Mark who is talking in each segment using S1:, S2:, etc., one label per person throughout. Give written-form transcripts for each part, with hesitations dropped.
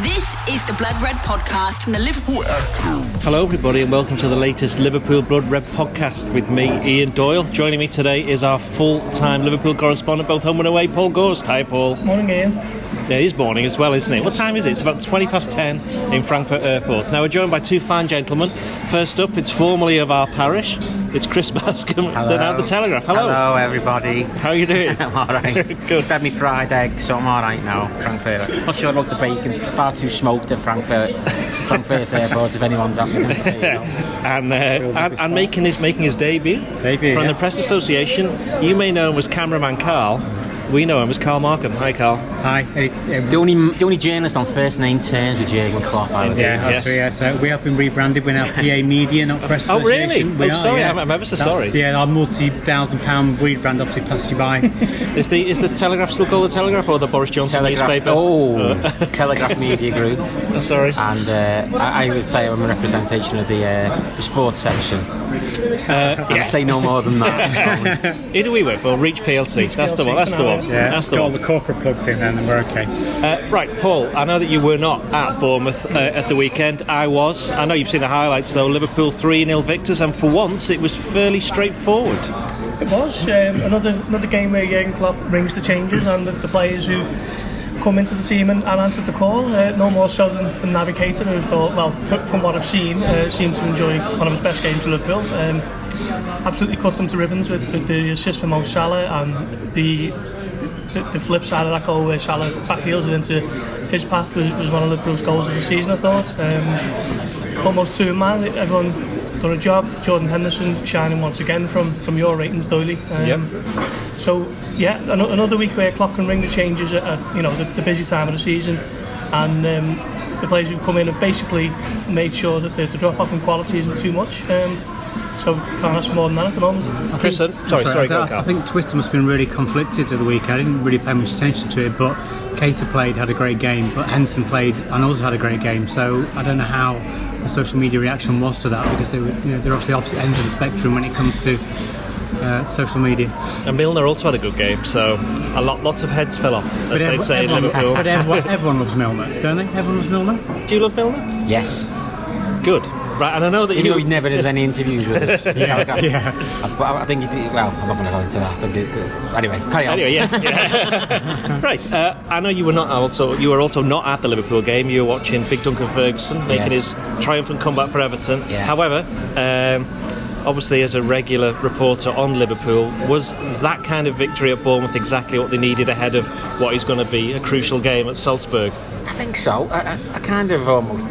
S1: This is the Blood Red podcast from the Liverpool Airport.
S2: Hello everybody and welcome to the latest Liverpool Blood Red podcast with me, Ian Doyle. Joining me today is our full-time Liverpool correspondent, both home and away, Paul Gorst. Hi Paul.
S3: Morning Ian.
S2: Yeah, it is morning as well, isn't it? What time is it? It's about 10:20 in Frankfurt Airport. Now we're joined by two fine gentlemen. First up, it's formerly of our parish. It's Chris Bascombe, now the Telegraph. Hello
S4: everybody.
S2: How are you doing?
S4: I'm alright. Just had me fried egg, so I'm alright now. Frankfurt. Not sure about the bacon. Far too smoked at Frankfurt Airport, if anyone's asking.
S2: And making his debut from the Press Association. You may know him as cameraman Carl. We know him as Carl Markham. Hi, Carl.
S5: Hi.
S4: The only journalist on first name terms with Jurgen Klopp.
S5: Yes. We have been rebranded. We're now PA Media, not Press Association.
S2: Oh, really? Sorry. Yeah. I'm ever so sorry.
S5: Yeah, our multi-1,000-pound rebrand obviously passed you by.
S2: Is the Telegraph still called the Telegraph or the Boris Johnson newspaper?
S4: Telegraph Media Group.
S2: Oh, sorry.
S4: And I would say I'm a representation of the sports section. I'd say no more than that.
S2: Who do we work for? Reach PLC. That's the one.
S5: Yeah,
S2: that's the
S5: got
S2: one.
S5: all the corporate plugs in and we're okay.
S2: Right, Paul, I know that you were not at Bournemouth at the weekend. I was. I know you've seen the highlights though. Liverpool 3-0 victors, and for once it was fairly straightforward.
S3: It was another game where Jurgen Klopp rings the changes and the players who've come into the team and answered the call. No more so than Naby Keita, who thought, well, from what I've seen, seemed to enjoy one of his best games for Liverpool. Absolutely cut them to ribbons with the assist from Mo Salah and the flip side of that goal where Salah backheels it into his path was one of Liverpool's goals of the season, I thought. Almost two in man, everyone done a job. Jordan Henderson shining once again from your ratings, Doyle. So yeah, another week where Klopp can ring the changes at the busy time of the season, and the players who've come in have basically made sure that the drop off in quality isn't too much. So can't ask for more than that at the moment.
S2: Kristen, sorry, go, Carl.
S5: I think Twitter must have been really conflicted at the weekend. I didn't really pay much attention to it, but Keita had a great game, but Henderson played and also had a great game. So I don't know how the social media reaction was to that, because they're obviously opposite ends of the spectrum when it comes to social media.
S2: And Milner also had a good game, so lots of heads fell off, as they'd say in Liverpool.
S5: But everyone loves Milner, don't they? Everyone loves Milner.
S2: Do you love Milner?
S4: Yes.
S2: Good. Right, and I know that
S4: he never does any interviews with us. I think he did. Well, I'm not going to go into that. Anyway, carry on.
S2: Yeah. Right. I know you were also not at the Liverpool game. You were watching Big Duncan Ferguson making his triumphant comeback for Everton.
S4: Yeah.
S2: However, obviously, as a regular reporter on Liverpool, was that kind of victory at Bournemouth exactly what they needed ahead of what is going to be a crucial game at Salzburg?
S4: I think so. I kind of almost.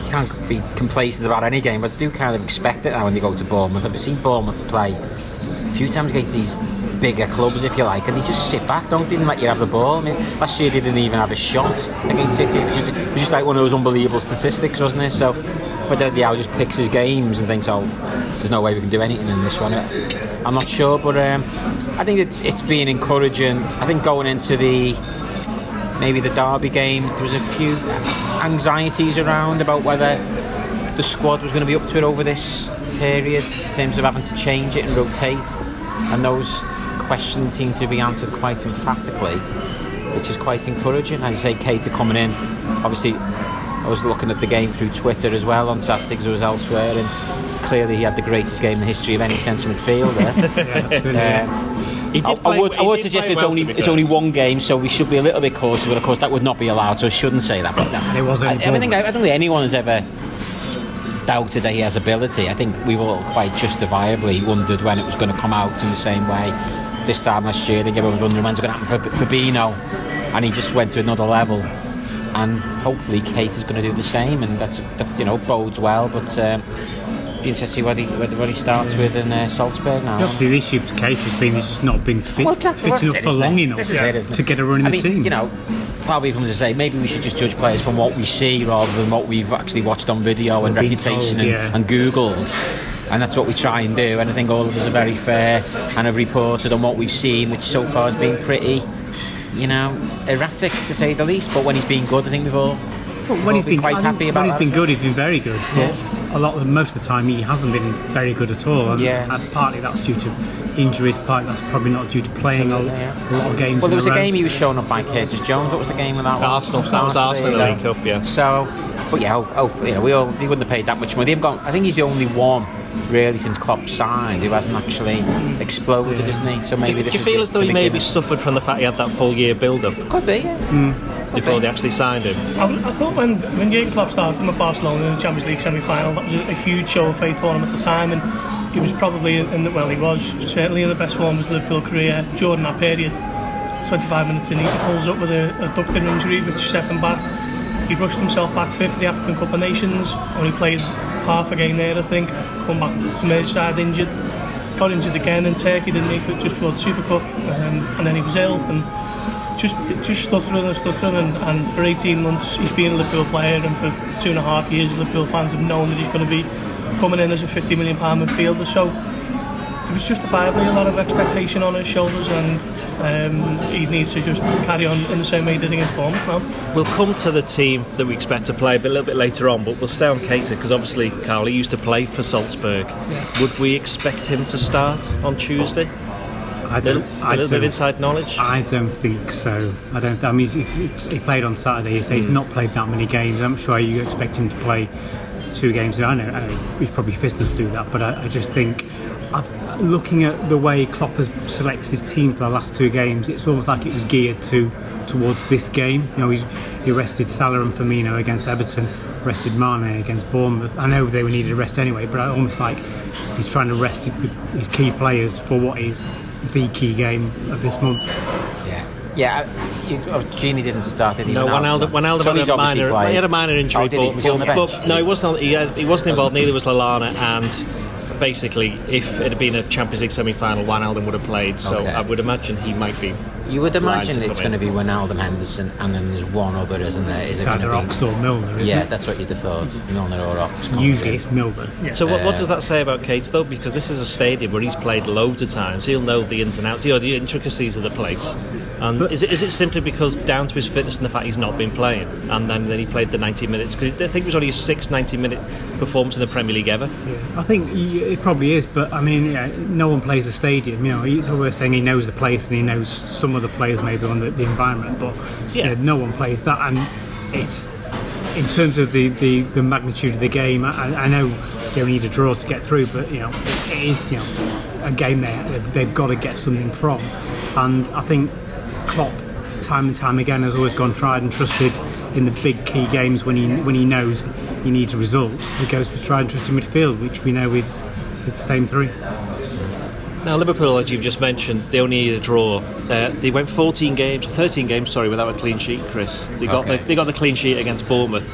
S4: Can't be complacent about any game, but I do kind of expect it now when they go to Bournemouth. I've seen Bournemouth play a few times against these bigger clubs, if you like, and they just sit back, don't even let you have the ball. I mean, last year they didn't even have a shot against City. It was just like one of those unbelievable statistics, wasn't it? So whether Diao just picks his games and thinks, there's no way we can do anything in this one, I'm not sure, but I think it's been encouraging. I think going into maybe the Derby game, there was a few anxieties around about whether the squad was going to be up to it over this period in terms of having to change it and rotate, and those questions seem to be answered quite emphatically, which is quite encouraging. As I say, Keita coming in, obviously I was looking at the game through Twitter as well on Saturday because I was elsewhere, and clearly he had the greatest game in the history of any centre midfielder. I would suggest it's only one game, so we should be a little bit cautious, but of course that would not be allowed, so I shouldn't say that. But no,
S5: it wasn't.
S4: I don't think anyone has ever doubted that he has ability. I think we've all quite justifiably wondered when it was going to come out in the same way this time last year. I think everyone was wondering when's it going to happen for Fabinho, and he just went to another level. And hopefully Keita's going to do the same, and that bodes well. But be interested to see what he starts with in Salzburg now.
S5: Obviously, the issue for Keita's been he's just not been fit enough for long enough to get a run in the team.
S4: Far be from to say maybe we should just judge players from what we see rather than what we've actually watched on video and reputation and Googled. And that's what we try and do. And I think all of us are very fair and have reported on what we've seen, which so far has been pretty, erratic to say the least. But when he's been good, I think we've all
S5: When he's been
S4: quite happy about
S5: when he's been good, he's been very good. But most of the time, he hasn't been very good at all. And partly that's due to injuries, partly that's probably not due to playing a lot of games.
S4: Well, there was a game he was shown up by Curtis Jones. What was the game of that one?
S2: Arsenal. That was Arsenal in the League Cup, yeah.
S4: So, but yeah, he wouldn't have paid that much money. I think he's the only one really since Klopp signed who hasn't actually exploded, isn't he? So maybe
S2: do you feel as though he maybe suffered from the fact he had that full year build-up?
S4: Could be,
S2: Before they actually signed him.
S3: I thought when Jurgen Klopp started him at Barcelona in the Champions League semi-final, that was a huge show of faith for him at the time, and he was probably he was certainly in the best form of his Liverpool career during that period. 25 minutes in, he pulls up with a ducting injury which set him back. He rushed himself back fifth for the African Cup of Nations, only played half a game there, I think. Come back to Merseyside injured, got injured again in Turkey, didn't he, just before the Super Cup, and then he was ill and just stuttering, and for 18 months he's been a Liverpool player, and for 2.5 years Liverpool fans have known that he's going to be coming in as a £50 million midfielder, so there was justifiably a lot of expectation on his shoulders, and he needs to just carry on in the same way he did against Bournemouth now.
S2: We'll come to the team that we expect to play a little bit later on, but we'll stay on Keita because obviously Carl, he used to play for Salzburg. Would we expect him to start on Tuesday? A little bit of inside knowledge?
S5: I don't think so. I mean, he played on Saturday. He's not played that many games. I'm sure you expect him to play 2 games. I know he's probably fit enough to do that, but I just think, looking at the way Klopp has selected his team for the last 2 games, it's almost like it was geared towards this game. He rested Salah and Firmino against Everton, rested Mane against Bournemouth. I know they were needed a rest anyway, but almost like he's trying to rest his key players for what is the key game of this month.
S4: Gini didn't start it.
S2: No, Wijnaldum had a minor injury.
S4: Was he on the bench?
S2: No, he wasn't. He wasn't involved. Neither was Lallana, and basically, if it had been a Champions League semi-final, Wijnaldum would have played. So I would imagine he might be.
S4: You would imagine it's going to be Wijnaldum, Henderson, and then there's one other, isn't there? Is it going to be
S5: Ox or Milner? Isn't it?
S4: That's what you'd have thought. Milner or Ox.
S5: Usually it's Milner.
S2: Yeah. So what does that say about Keita though? Because this is a stadium where he's played loads of times. He'll know the ins and outs, the intricacies of the place. And is it simply because down to his fitness and the fact he's not been playing, and then he played the 90 minutes? Because I think it was only his 6th 90-minute performance in the Premier League ever.
S5: Yeah, I think it probably is, but I mean, no one plays a stadium. He's always saying he knows the place and he knows some of the players maybe on the environment, but no one plays that. And it's in terms of the magnitude of the game. I know they need a draw to get through, but it is a game they've got to get something from, and I think Klopp, time and time again, has always gone tried and trusted in the big key games when he knows he needs a result. He goes for tried and trusted midfield, which we know is the same 3.
S2: Now Liverpool, as you've just mentioned, they only need a draw. They went 13 games without a clean sheet, Chris. They got the clean sheet against Bournemouth.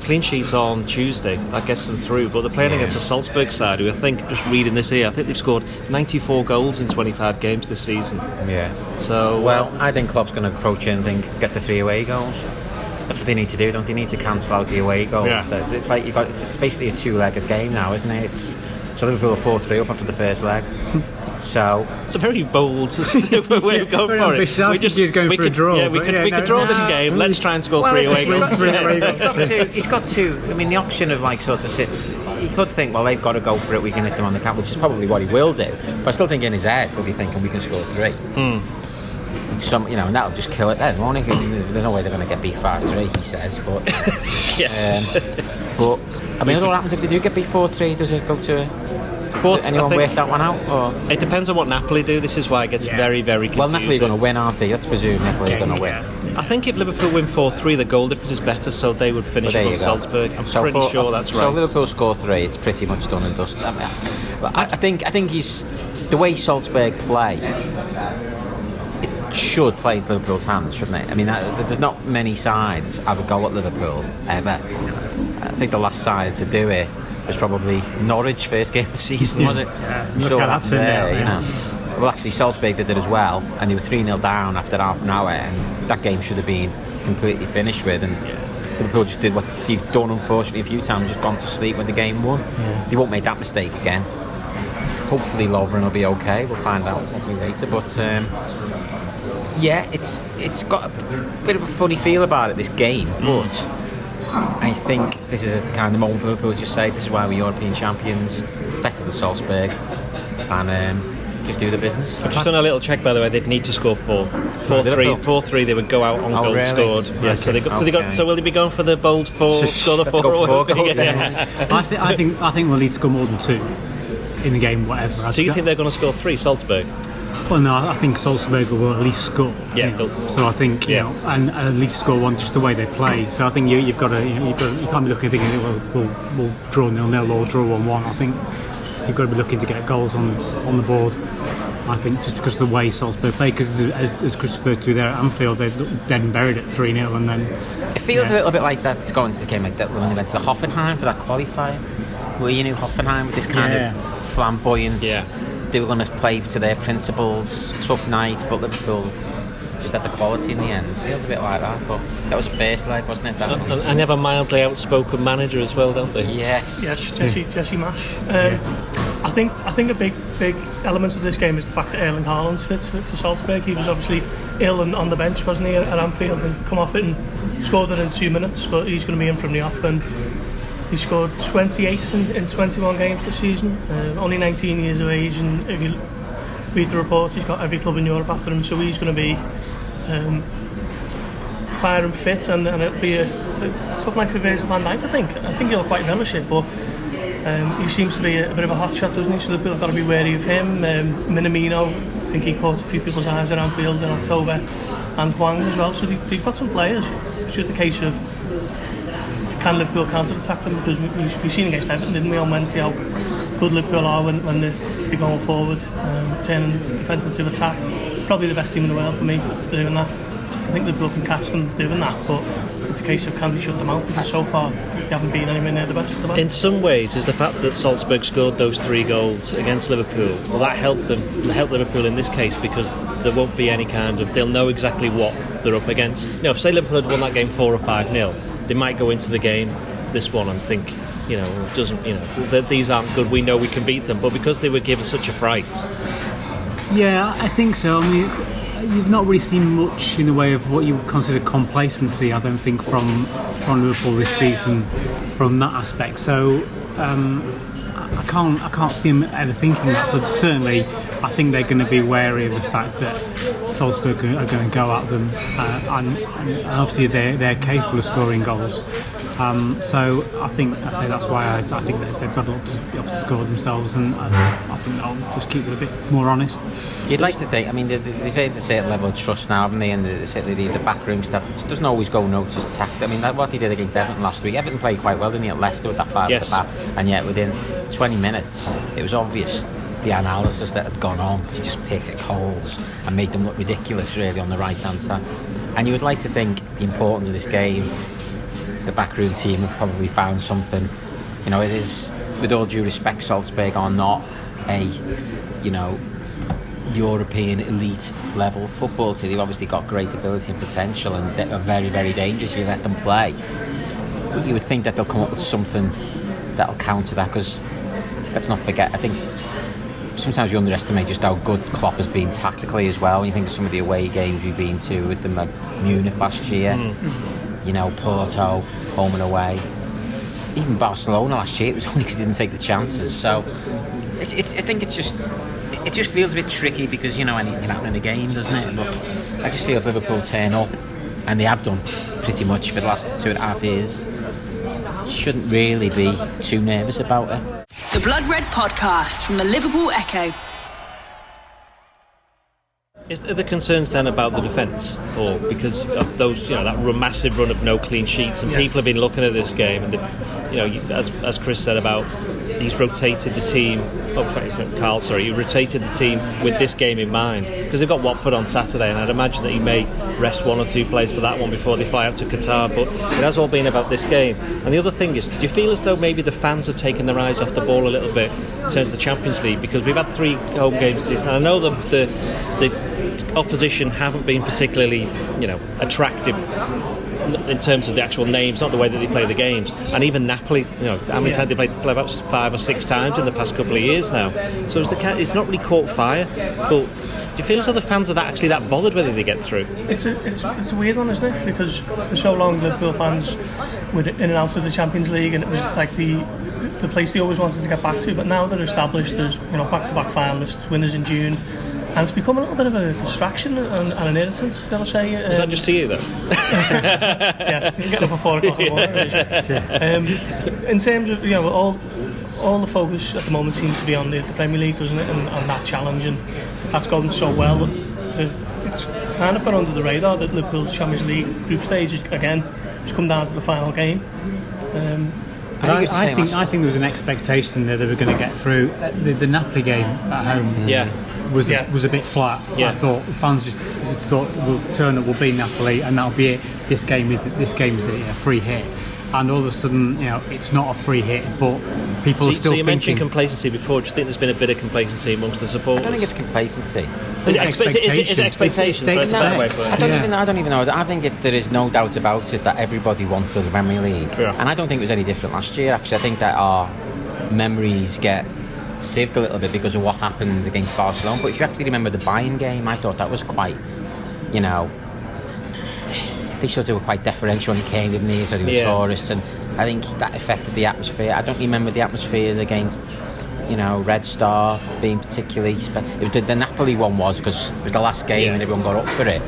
S2: Clean sheets on Tuesday, that gets them through, but they're playing against a Salzburg side who I think, just reading this here, I think they've scored 94 goals in 25 games this season. So
S4: I think Klopp's going to approach it and think, get the 3 away goals. That's what they need to do, don't they? Need to cancel out the away goals. It's like it's basically a 2-legged game now, isn't it? So Liverpool are 4-3 up after the first leg. So
S2: it's a very bold way of going for it.
S5: We could draw.
S2: Yeah, we could draw this game. Let's try and score 3 away goals.
S4: He's got to. I mean, the option of sort of sit. He could think, well, they've got to go for it. We can hit them on the cap, which is probably what he will do. But I still think in his head, he'll be thinking we can score 3. And that'll just kill it then, won't it? There's no way they're going to get beat 5-3, he says. But but I mean, what happens if they do get beat 4-3? Does it go to? Anyone work that one out? Or?
S2: It depends on what Napoli do. This is why it gets very, very confusing.
S4: Well, Napoli are going to win, aren't they? Let's presume Napoli are going to win.
S2: I think if Liverpool win 4-3, the goal difference is better, so they would finish against Salzburg. I'm pretty sure that's right.
S4: So if Liverpool score 3, it's pretty much done and dusted. I think he's the way Salzburg play. It should play into Liverpool's hands, shouldn't it? I mean, there's not many sides have a goal at Liverpool ever. I think the last side to do it was probably Norwich, first game of the season, was it?
S5: So that's there,
S4: Well, actually, Salzburg did it as well, and they were 3-0 down after half an hour, and that game should have been completely finished with. And Liverpool just did what they've done, unfortunately, a few times, just gone to sleep when the game won. They won't make that mistake again. Hopefully, Lovren will be okay. We'll find out later. But it's got a bit of a funny feel about it, this game, but I think this is a kind of moment for Liverpool to just say, this is why we're European champions, better than Salzburg, and just do the business.
S2: I've just done a little check, by the way. They'd need to score 4-3. They would go out on goals
S4: really?
S2: scored. Yeah,
S4: Okay.
S2: So will they be going for the bold 4, score the 4?
S4: Four goals then.
S5: I think we'll need to score more than 2 in the game, whatever.
S2: So you think they're going to score 3, Salzburg?
S5: Well, no, I think Salzburg will at least score.
S2: Yeah.
S5: So I think you know, and at least score 1 just the way they play. So I think you've got to, you can't be looking thinking we'll draw 0-0 or draw 1-1. I think you've got to be looking to get goals on the board. I think just because of the way Salzburg play, because as Chris referred to there at Anfield, they dead and buried at 3-0, and then
S4: it feels a little bit like that. It's going to the game like that when they went to the Hoffenheim for that qualifier, where you knew Hoffenheim with this kind of flamboyant. Yeah. They were going to play to their principles, tough night, but Liverpool just had the quality in the end. It feels a bit like that, but that was the first leg, wasn't it?
S2: And they have a mildly outspoken manager as well, don't they?
S4: Yes.
S3: Yes, Jesse Marsch. I think a big element of this game is the fact that Erling Haaland's fit for Salzburg. He was obviously ill and on the bench, wasn't he, at Anfield, and come off it and scored it in 2 minutes, but he's going to be in from the off, and he scored 28 in 21 games this season, only 19 years of age, and if you read the reports, he's got every club in Europe after him, so he's going to be fire and fit, and it'll be a tough night for Virgil van Dijk. I think he'll quite relish it, but he seems to be a bit of a hot shot, doesn't he? So Liverpool have got to be wary of him. Minamino, I think he caught a few people's eyes at Anfield in October, and Hwang as well, so they've got some players. It's just a case of can Liverpool counter-attack them, because we've seen against Everton, didn't we, on Wednesday, how good Liverpool are when they're going forward, turning defence into attack. Probably the best team in the world for me for doing that. I think Liverpool can catch them doing that, but it's a case of can they shut them out, because so far they haven't been anywhere near the best of the best.
S2: In some ways, is the fact that Salzburg scored those 3 goals against Liverpool, well, that helped Liverpool in this case, because there won't be any kind of, they'll know exactly what they're up against. You know, if say Liverpool had won that game 4 or 5-0, they might go into the game, this one, and think, you know, these aren't good, we know we can beat them, but because they were given such a fright.
S5: Yeah, I think so. I mean, you've not really seen much in the way of what you would consider complacency, I don't think, from Liverpool this season from that aspect. So I can't see them ever thinking that, but certainly I think they're going to be wary of the fact that Salzburg are going to go at them, and obviously they're capable of scoring goals. So I think that's why I think they've got a lot to score themselves, and I think they'll just keep it a bit more honest.
S4: You'd like to think, I mean, they've had a certain level of trust now, haven't they? And the backroom stuff doesn't always go noticed tact. I mean, what they did against Everton last week, Everton played quite well, didn't he, at Leicester with that 5 at the back, and yet within 20 minutes it was obvious the analysis that had gone on to just pick at holes and make them look ridiculous, really, on the right hand side. And you would like to think the importance of this game, the backroom team have probably found something. You know, it is, with all due respect, Salzburg are not a, you know, European elite level football team. They've obviously got great ability and potential, and they are very, very dangerous if you let them play. But you would think that they'll come up with something that'll counter that, because let's not forget, I think sometimes you underestimate just how good Klopp has been tactically as well. When you think of some of the away games we've been to with them, like Munich last year, you know, Porto, home and away. Even Barcelona last year, it was only because they didn't take the chances. So I think it just feels a bit tricky, because, you know, anything can happen in a game, doesn't it? But I just feel if Liverpool turn up, and they have done pretty much for the last 2.5 years, you shouldn't really be too nervous about it.
S1: The Blood Red Podcast from the Liverpool Echo.
S2: Is there the concerns then about the defence, or because of those, you know, that massive run of no clean sheets, and people have been looking at this game, and you know, as Chris said about, he's rotated the team. Carl, he rotated the team with this game in mind, because they've got Watford on Saturday, and I'd imagine that he may rest 1 or 2 players for that one before they fly out to Qatar. But it has all been about this game. And the other thing is, do you feel as though maybe the fans have taken their eyes off the ball a little bit in terms of the Champions League, because we've had 3 home games this season, and I know the opposition haven't been particularly, you know, attractive in terms of the actual names, not the way that they play the games. And even Napoli, you know, how many times they play about 5 or 6 times in the past couple of years now. So it's not really caught fire. But do you feel as though the fans are actually that bothered whether they get through?
S3: It's a weird one, isn't it? Because for so long, Liverpool fans were in and out of the Champions League, and it was like the place they always wanted to get back to. But now they're established as back-to-back finalists, winners in June, and it's become a little bit of a distraction and an irritant, shall I say.
S2: Is that just to you, though?
S3: Yeah, you can get up at 4 o'clock in the morning. In terms of all the focus at the moment seems to be on the Premier League, doesn't it, and that challenge, and that's going so well. It's kind of gone under the radar that Liverpool's Champions League group stage again has come down to the final game.
S5: I think there was an expectation that they were going to get through. The Napoli game at home was a bit flat.
S2: Yeah.
S5: I thought fans just thought we'll turn up, we'll beat Napoli, and that'll be it. This game is a free hit. And all of a sudden, it's not a free hit, but people are still
S2: So you mentioned
S5: thinking,
S2: complacency before. Do you think there's been a bit of complacency amongst the supporters?
S4: I don't think it's complacency.
S2: Is it expectation?
S4: I don't even know. I think there is no doubt about it that everybody wants the Premier League, and I don't think it was any different last year. Actually, I think that our memories get saved a little bit because of what happened against Barcelona. But if you actually remember the Bayern game, I thought that was quite, they sort of were quite deferential when he came, didn't they? So they were tourists, and I think that affected the atmosphere. I don't remember the atmosphere against, Red Star being particularly. The Napoli one was because it was the last game and everyone got up for it.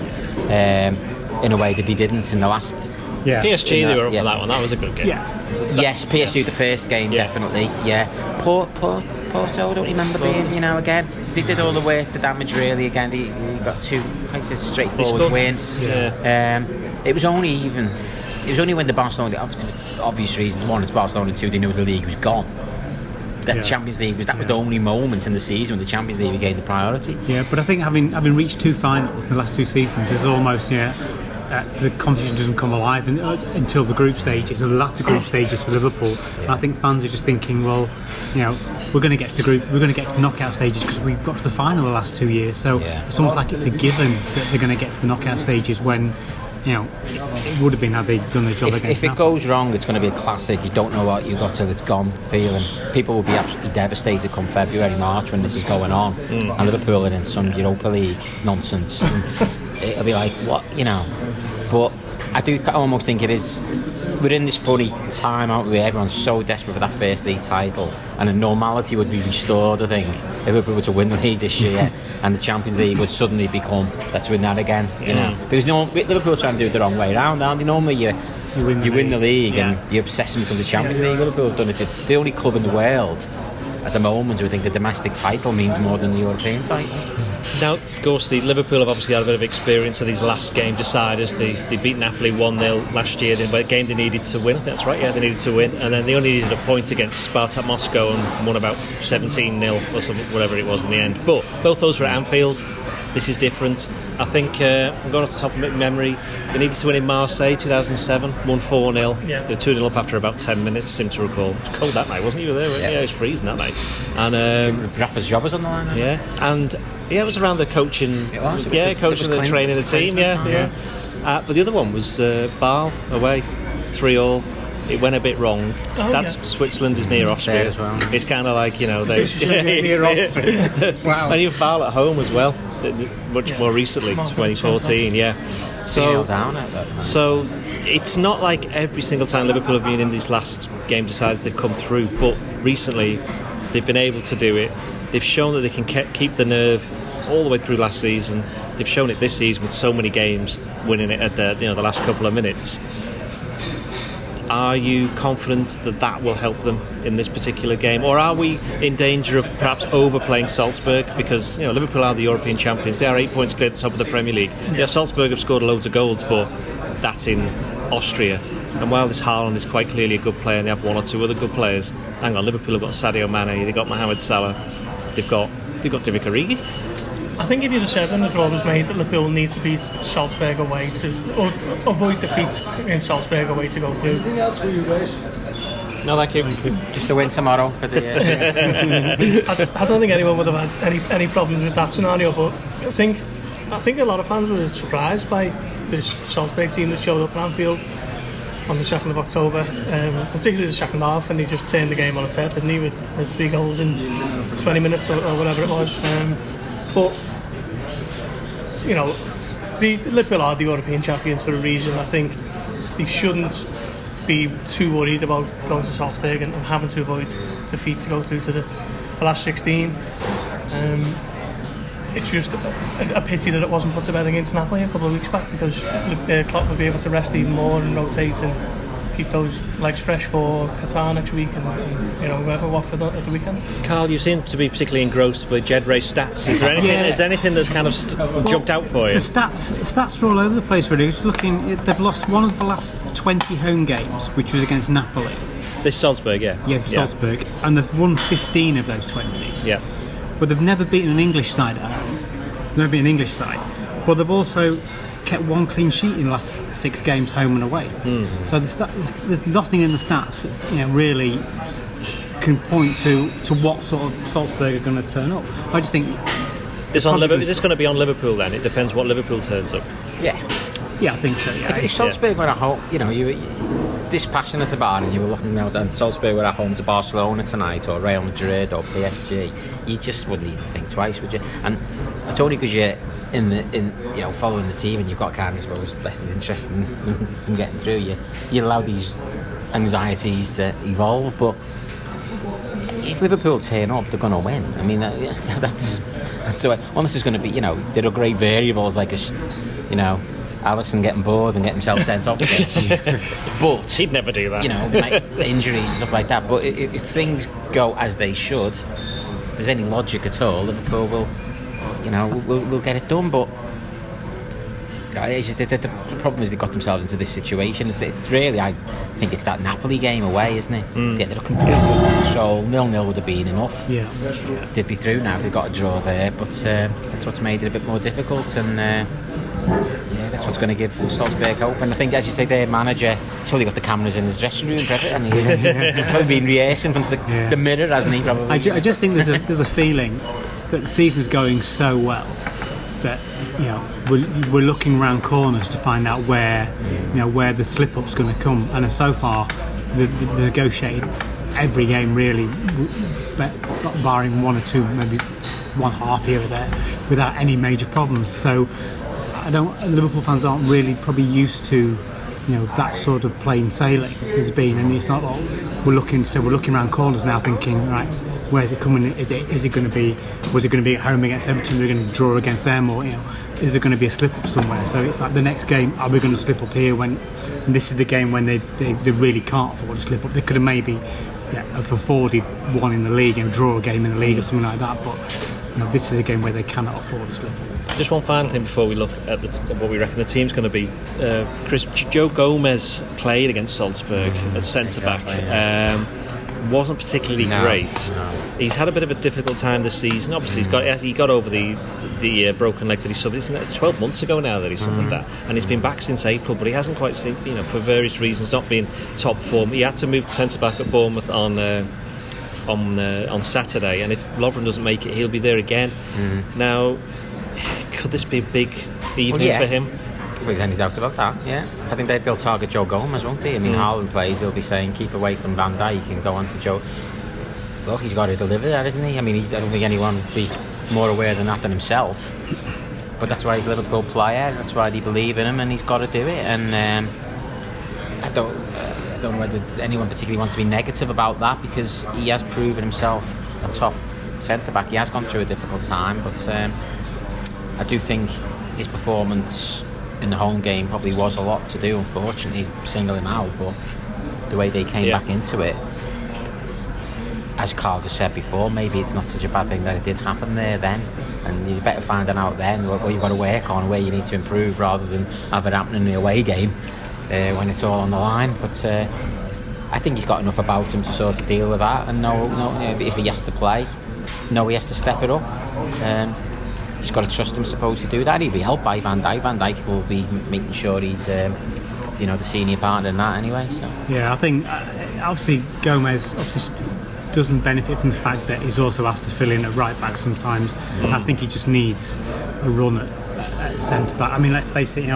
S4: In a way that they didn't in the last.
S2: Yeah. PSG, they were up for that one. That was a good game.
S4: Yes, PSG the first game definitely. Yeah. Porto, I don't remember being. Again, they did all the work, the damage really. Again, they got two quite a straightforward win.
S2: Yeah.
S4: It was only when the Barcelona, for obvious reasons, one, it's Barcelona, and two, they knew the league was gone. That Champions League was the only moment in the season when the Champions League became the priority.
S5: Yeah, but I think having reached two finals in the last 2 seasons, there's almost the competition doesn't come alive until the group stages, and the latter group stages for Liverpool. And I think fans are just thinking, well, we're going to get to the group, we're going to get to the knockout stages because we've got to the final the last 2 years. So it's almost like it's a given that they're going to get to the knockout stages when. It would have been had they done their job against.
S4: If it goes wrong, it's going to be a classic. You don't know what you got till it's gone feeling. People will be absolutely devastated come February, March when this is going on, and Liverpool are in some Europa League nonsense. It'll be like what But I do almost think it is. We're in this funny time, aren't we? Everyone's so desperate for that first league title, and a normality would be restored. I think if Liverpool were to win the league this year, and the Champions League would suddenly become let's win that again. Because Liverpool trying to do it the wrong way around. Aren't they? Normally you win the league and the obsession becomes the Champions League. Liverpool have done it. The only club in the world at the moment who think the domestic title means more than the European title.
S2: Now, Gorsty, Liverpool have obviously had a bit of experience of these last game deciders. They beat Napoli 1-0 last year, a game they needed to win. I think that's right, they needed to win. And then they only needed a point against Spartak Moscow and won about 17-0 or something, whatever it was in the end. But both those were at Anfield. This is different. I think, I'm going off the top of my memory, they needed to win in Marseille 2007, won 4-0.
S3: Yeah.
S2: They were 2-0 up after about 10 minutes, seem to recall. It was cold that night, wasn't it? You were there, it was freezing that night. And
S4: Rafa's job was on the line.
S2: Yeah, and it was around the coaching.
S4: It was.
S2: Coaching and training the team. But the other one was Bâle away, 3-3. It went a bit wrong. Switzerland is near Austria
S4: as well.
S2: It's kind of like
S5: near Austria. Wow.
S2: And even Bâle at home as well, much more recently, 2014. So it's not like every single time Liverpool have been in these last game decides they've come through, but recently they've been able to do it. They've shown that they can keep the nerve all the way through last season. They've shown it this season with so many games, winning it at the last couple of minutes. Are you confident that will help them in this particular game, or are we in danger of perhaps overplaying Salzburg? Because Liverpool are the European champions; they are 8 points clear at the top of the Premier League. Salzburg have scored loads of goals, but that's in Austria. And while this Haaland is quite clearly a good player, and they have one or two other good players. Hang on, Liverpool have got Sadio Mane, they've got Mohamed Salah, they've got Divock Origi.
S3: I think if you'd have said when the draw was made that Liverpool need to beat Salzburg away or avoid defeat in Salzburg away to go through.
S6: Anything else for you guys?
S2: No, thank you.
S4: Just to win tomorrow for the.
S3: I don't think anyone would have had any problems with that scenario, but I think a lot of fans were surprised by this Salzburg team that showed up at Anfield on the 2nd of October, particularly the second half, and he just turned the game on its head, didn't he, with 3 goals in 20 minutes or whatever it was. But the Liverpool are the European champions for a reason. I think they shouldn't be too worried about going to Salzburg and having to avoid defeat to go through to the last 16. It's just a pity that it wasn't put to bed against Napoli a couple of weeks back, because Klopp would be able to rest even more and rotate and keep those legs fresh for Qatar next week and whoever Watford at the weekend.
S2: Carl, you seem to be particularly engrossed with Jed Ray's stats. Is there anything that's kind of jumped out for you?
S5: The stats are all over the place really. Just looking, they've lost one of the last 20 home games, which was against Napoli.
S2: This Salzburg,
S5: Salzburg, and they've won 15 of those 20.
S2: Yeah.
S5: But they've never beaten an English side at home. Never beaten an English side. But they've also kept one clean sheet in the last 6 games, home and away. So there's nothing in the stats that's really can point to what sort of Salzburg are going to turn up. I just think
S2: is this going to be on Liverpool then? It depends what Liverpool turns up.
S4: Yeah,
S5: I think so. Yeah.
S4: If Salzburg were at home, you dispassionate about it, and you were looking out and Salzburg were at home to Barcelona tonight or Real Madrid or PSG, you just wouldn't even think twice, would you? And it's only because you're in following the team and you've got kind of, I suppose, vested interest in getting through. You allow these anxieties to evolve, but if Liverpool turn up, they're going to win. I mean, that's the way. Unless there's going to be, there are great variables like Alisson getting bored and getting himself sent off again. But
S2: he'd never do that.
S4: Injuries and stuff like that. But if things go as they should, if there's any logic at all, Liverpool will get it done. But it's just, the problem is they got themselves into this situation. It's really, I think it's that Napoli game away, isn't it? They ended up completely under control. 0-0 would have been enough. Yeah. They'd be through now. They've got a draw there, but that's what's made it a bit more difficult. And that's what's going to give Salzburg hope. And I think, as you say, their manager, he's probably got the cameras in his dressing room, and he's probably been rehearsing in front of the mirror, hasn't he? Probably.
S5: I just think there's a feeling that the season's going so well that we're looking around corners to find out where the slip up's going to come. And so far, the negotiated every game really, barring one or two, maybe one half here or there, without any major problems. So Liverpool fans aren't really probably used to that sort of plain sailing there's been, and it's not we're looking around corners now thinking, right, where's it coming? Was it going to be at home against Everton? We're going to draw against them, or is there going to be a slip up somewhere? So it's like the next game, are we going to slip up here when this is the game when they really can't afford to slip up? They could have maybe afforded one in the league, draw a game in the league or something like that, but this is a game where they cannot afford to slip up.
S2: Just one final thing before we look at what we reckon the team's going to be. Chris, Joe Gomez played against Salzburg as centre-back. Wasn't particularly great. No. He's had a bit of a difficult time this season. Obviously, he got over the broken leg that he suffered. It's 12 months ago now that he suffered that, and he's been back since April. But he hasn't quite seen, for various reasons, not being top form. He had to move to centre-back at Bournemouth on Saturday, and if Lovren doesn't make it, he'll be there again. Now, could this be a big evening for him?
S4: There's any doubt about that, yeah. I think they'll target Joe Gomez, won't they? I mean, Haaland plays, they'll be saying keep away from Van Dijk and go on to Joe. Look, he's got to deliver that, isn't he? I mean, I don't think anyone would be more aware than that than himself. But that's why he's a Liverpool player, that's why they believe in him, and he's got to do it. And I don't know whether anyone particularly wants to be negative about that, because he has proven himself a top centre-back. He has gone through a difficult time, but I do think his performance in the home game probably was a lot to do, unfortunately, single him out. But the way they came back into it, as Carl just said before, maybe it's not such a bad thing that it did happen there then, and you're better finding out then what you've got to work on, where you need to improve, rather than have it happen in the away game when it's all on the line. But I think he's got enough about him to sort of deal with that, and if he has to play, he has to step it up. He's got to trust him, supposed to do that. He'll be helped by Van Dijk. Van Dijk will be making sure he's, the senior partner in that anyway. So.
S5: Yeah, I think obviously Gomez doesn't benefit from the fact that he's also asked to fill in at right back sometimes. I think he just needs a run at centre back. I mean, let's face it,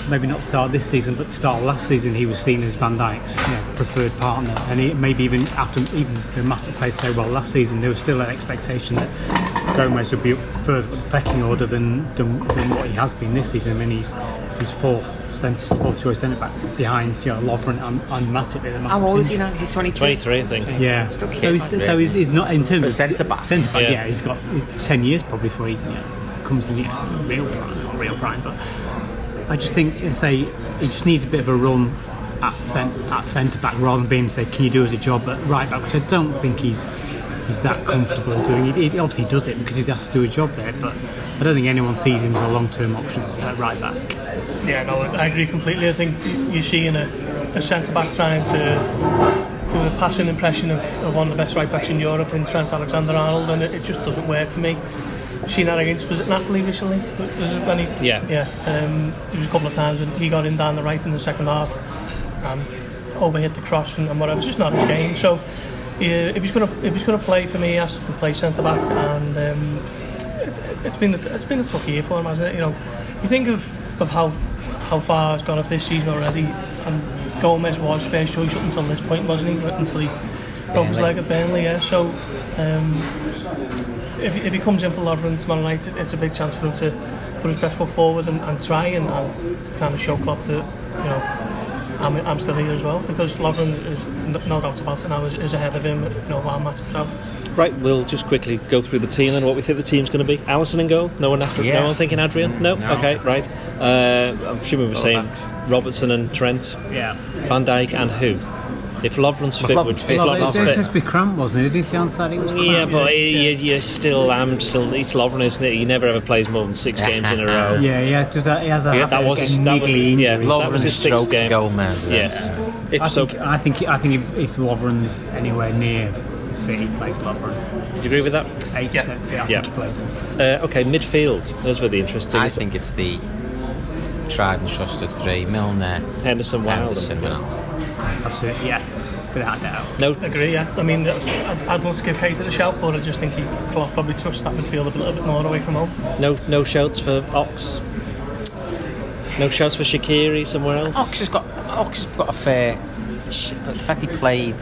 S5: maybe not the start of this season, but the start of last season, he was seen as Van Dijk's preferred partner, and maybe even after the Matip played so well last season, there was still an expectation that Gomez would be further up the pecking order than what he has been this season. I mean, he's his fourth choice centre back behind Lovren and Matip.
S4: How old is he now? He's 22.
S2: 23, I think.
S5: Yeah. So he's not in terms of
S4: centre back.
S5: Yeah, he's got 10 years probably before he comes to real prime. But I just think he just needs a bit of a run at centre back rather than being say, can you do as a job at right back, which I don't think he's that comfortable doing. He obviously does it because he has to do a job there, but I don't think anyone sees him as a long-term option at right back.
S3: Yeah, no, I agree completely. I think you're seeing a centre back trying to do a passing impression of one of the best right backs in Europe in Trent Alexander-Arnold, and it just doesn't work for me. Seen that against, was it Napoli recently?
S2: Yeah.
S3: It was a couple of times and he got in down the right in the second half and overhit the cross and whatever. It's just not his game. So if he's gonna play for me, he has to play centre back, and it's been a tough year for him, hasn't it? You think of how far he's gone off this season already, and Gomez was first choice up until this point, wasn't he? Until he broke his leg at Burnley. Yeah. So if he comes in for Lovren tomorrow night, it's a big chance for him to put his best foot forward and try and kind of show Klopp that I'm still here as well, because Lovren is no doubt about it now is ahead of him. While Matip's out.
S2: Right, we'll just quickly go through the team and what we think the team's going to be. Alisson in goal. No one thinking Adrian. No. Okay, right. I'm assuming we're saying Robertson and Trent.
S5: Yeah.
S2: Van Dijk and who? If Lovren's fit, would fit.
S5: It was supposed to be cramped, wasn't it? Did you see on Saturday? It was cramped.
S2: Yeah, but you're still. It's Lovren, isn't it? He never ever plays more than 6 games in a row.
S5: Yeah. Just that he has a.
S2: That was his injury. That was his 6th game.
S4: Gomez.
S2: Yes.
S5: I think if Lovren's anywhere near fit, he plays Lovren.
S2: Do you agree with that?
S5: 80% fit. I think he plays him.
S2: Okay, midfield. Those were the interesting.
S4: I think it's the tried and trusted 3: Milner,
S2: Henderson, Wijnaldum.
S5: Absolutely, yeah, without doubt.
S2: No,
S3: agree. Yeah, I mean, I'd love to give Keita a shout, but I just think Klopp probably trusts that midfield a little bit more away from home.
S2: No shouts for Ox. No shouts for Shaqiri somewhere else.
S4: Ox has got a fair. But the fact he played.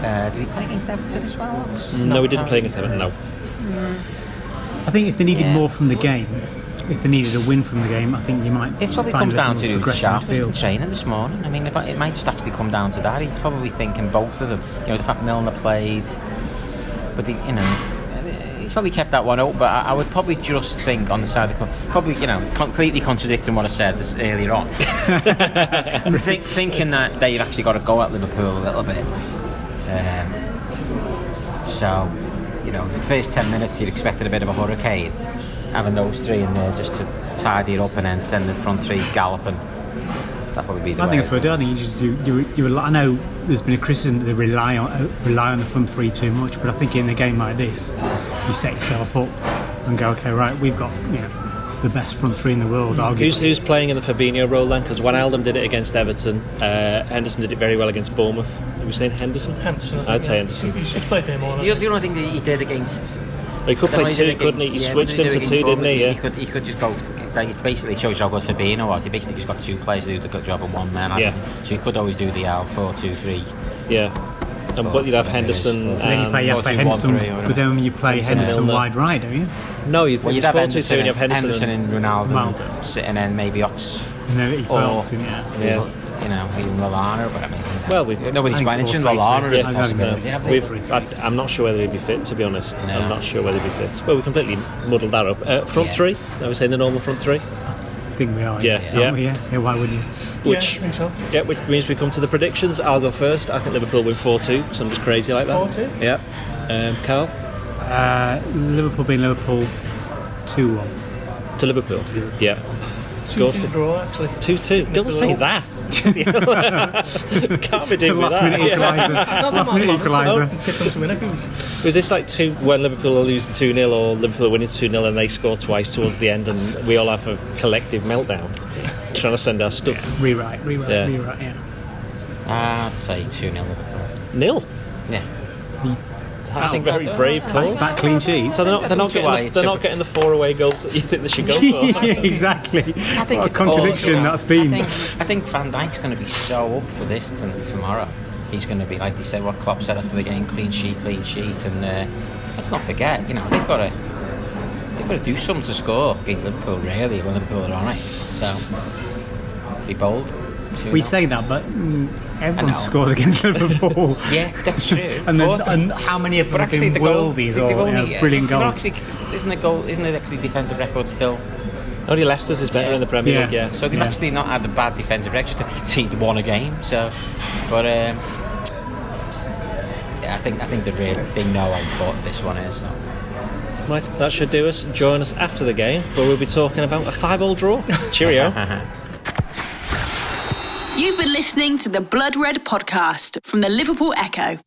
S4: Did he play against Everton as well, Ox?
S2: No, he didn't play against Everton. No.
S5: I think if they needed more from the game. If they needed a win from the game, I think you might.
S4: It's probably comes down to the sharpness in training this morning. I mean, it might just actually come down to that. He's probably thinking both of them. The fact Milner played, but he's probably kept that one up. But I would probably just think on the side of completely contradicting what I said this earlier on. Thinking that they've actually got to go at Liverpool a little bit. So, the first 10 minutes you'd expected a bit of a hurricane. Having those 3 in there just to tidy it up and then send the front 3 galloping. That would be the way.
S5: I think it's what I think you I know there's been a criticism that they rely on the front 3 too much, but I think in a game like this, you set yourself up and go, okay, right, we've got the best front 3 in the world.
S2: Who's playing in the Fabinho role then? Because Wijnaldum did it against Everton. Henderson did it very well against Bournemouth. Are we saying Henderson?
S3: I'd
S2: say Henderson.
S3: It's like him.
S4: Do you not think that he did against?
S2: He could play 2, couldn't he? He switched him to 2, didn't he? Yeah.
S4: He could just go. It basically shows you how good Fabinho was. He basically just got 2 players to do the good job of 1 man.
S2: Yeah.
S4: So he could always do the 4-2-3.
S2: Yeah. But you'd have Henderson.
S5: Then you play Henderson, but then you play Henderson wide right, don't you?
S2: No, you'd have
S4: 4-2-3
S2: and you have Henderson
S4: and Ronaldo sitting, and maybe Ox.
S5: Even
S4: Lallana, but I mean,
S2: nobody's
S4: mentioned Lallana as a possibility.
S2: I'm not sure whether he'd be fit, to be honest. No. I'm not sure whether he'd be fit. Well, we completely muddled that up. Front 3? Are we saying the normal front 3?
S5: I think we are.
S2: Yes,
S5: yeah. Why wouldn't you?
S2: Which,
S3: I think so.
S2: Yeah, which means we come to the predictions. I'll go first. I think Liverpool win 4-2. Something's crazy like that.
S3: 4-2?
S2: Yeah. Carl?
S5: Liverpool being Liverpool 2-1.
S2: To Liverpool? Yeah.
S3: 2-2 draw, actually.
S2: 2-2. Don't say that. Can't be doing with that.
S5: Last minute equaliser.
S2: Was this like when Liverpool are losing 2-0 or Liverpool are winning 2-0 and they score twice towards the end and we all have a collective meltdown trying to send our stuff?
S5: Yeah. Rewrite, yeah.
S4: I'd say 2-0 Liverpool.
S2: Nil?
S4: Yeah.
S2: That's a very brave call.
S5: Back clean sheet.
S2: So they're not getting the 4 away goals that you think they should go for.
S5: Yeah, exactly.
S4: I think
S5: what a contradiction that's been.
S4: I think Van Dijk's going to be so up for this tomorrow. He's going to be, like they said, what Klopp said after the game, clean sheet, and let's not forget, they've got a they've got to do something to score against Liverpool, really, when Liverpool are on it. So, be bold.
S5: We say that, but everyone scored against Liverpool.
S4: Yeah, that's true.
S5: and how many of them have been worldies or brilliant goals?
S4: Isn't it actually defensive record still?
S2: Only Leicester's is better in the Premier League,
S4: So they've actually not had a bad defensive record, just that they conceded one a game. So, but I think they know how important this one is. So.
S2: Right, that should do us. Join us after the game, where we'll be talking about a 5-5 draw. Cheerio.
S1: You've been listening to the Blood Red podcast from the Liverpool Echo.